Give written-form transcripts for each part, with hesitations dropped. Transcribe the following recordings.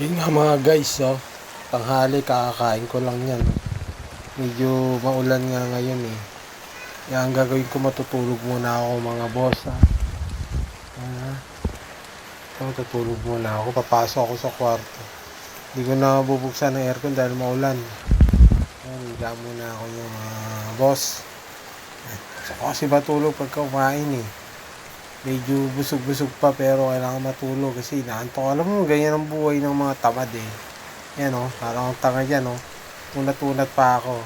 Yun nga mga guys, tanghali kakakain ko lang yan. Medyo maulan nga ngayon eh. Kaya ang gagawin ko, matutulog muna ako mga boss ha. Matutulog muna ako, papasok ako sa kwarto. Hindi ko na bubuksan ng aircon dahil maulan. Higa muna ako yung boss. So kasi matulog pagka kumain eh. Medyo busog-busog pa pero kailangan matulog kasi inaantok. Alam mo, ganyan ang buhay ng mga tamad eh. Yan parang ang tanga dyan Tunat-tunat pa ako.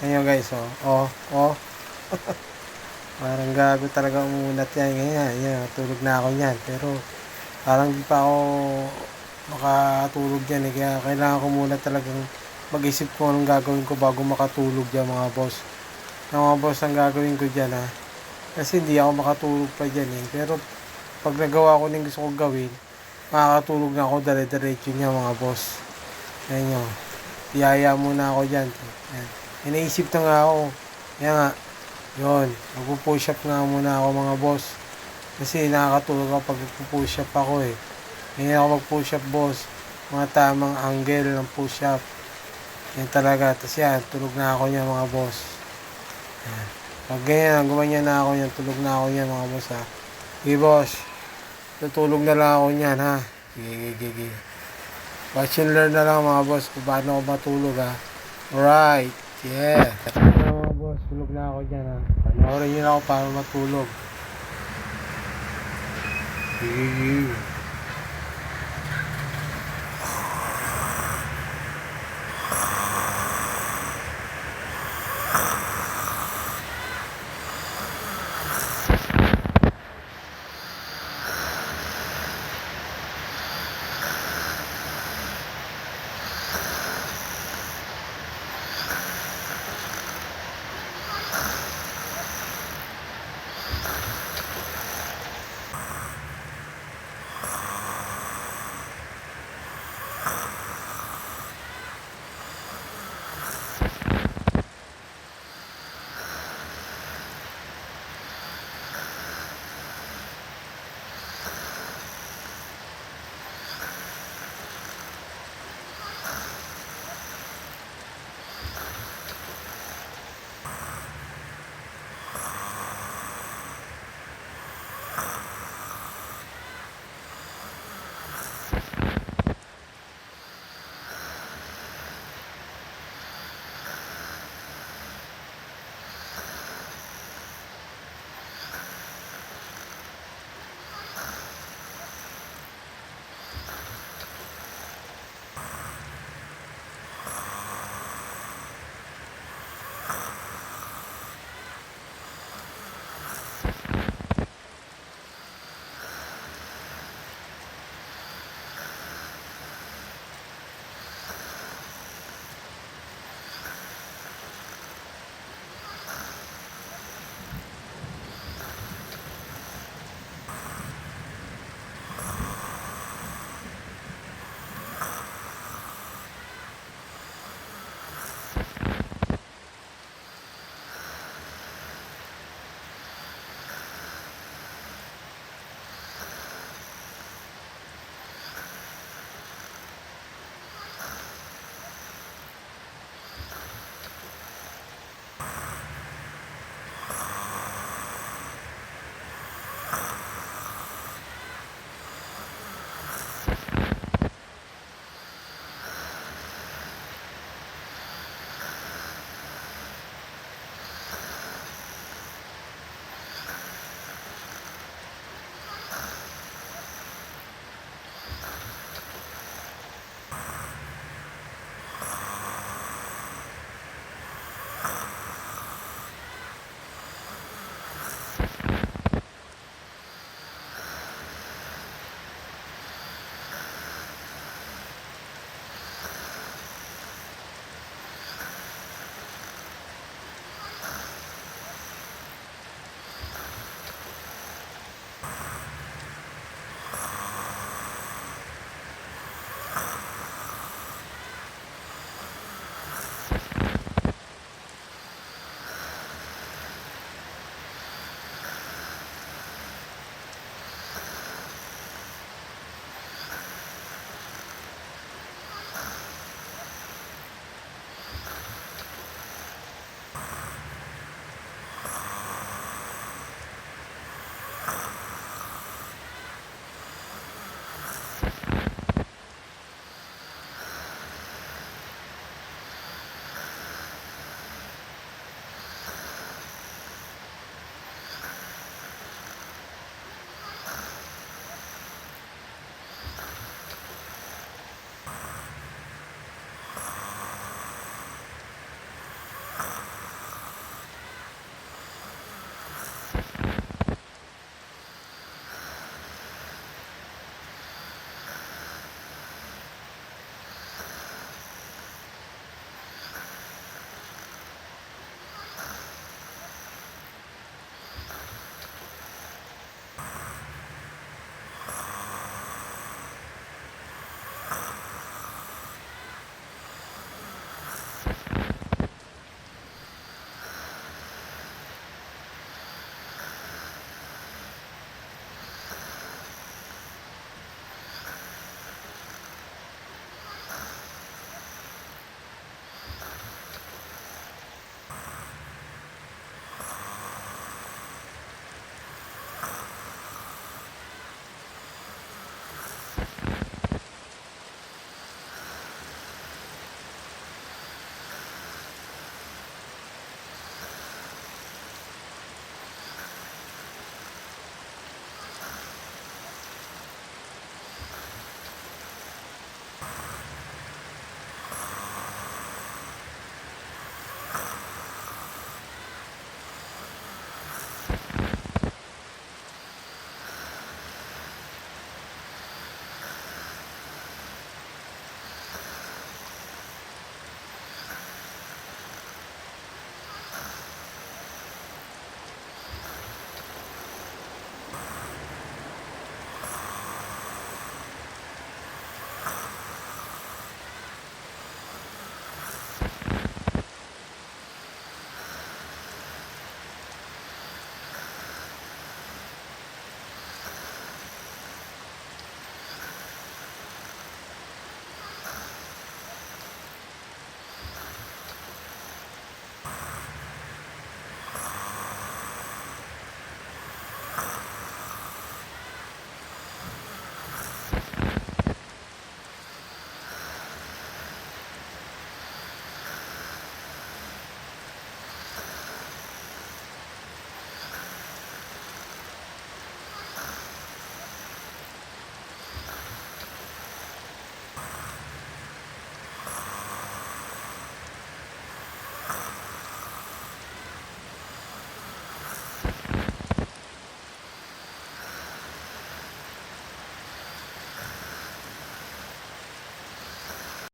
Ayan guys parang gago talaga umunat yan. Ganyan, tulog na ako yan. Pero parang di pa ako makatulog yan eh. Kaya kailangan ko muna talagang mag-isip ko anong gagawin ko bago makatulog yan mga boss. Mga boss, ang gagawin ko dyan kasi hindi ako makatulog pa dyan eh. Pero pag nagawa ko ng gusto kong gawin, makakatulog na ako dire-diretso niya mga boss. Ayan nyo. Tiyaya muna ako dyan. Ayan. Inaisip na nga ako. Ayan nga. Yun. Magpupush up nga muna ako mga boss. Kasi nakakatulog ako pag magpupush up ako eh. Ngayon ako mag-push up boss. Mga tamang angle ng push up. Yan talaga. Tapos yan. Tulog na ako niya mga boss. Ayan. Pag ganyan, gumanyan na ako yan, tulog na ako yan mga boss ha. Okay boss, tutulog na lang ako yan ha. Sige. Watch and learn na lang mga boss kung paano ako matulog ha. Alright, yeah. Mga boss, tulog na ako dyan ha. Panoorin nyo na ako para matulog. Sige.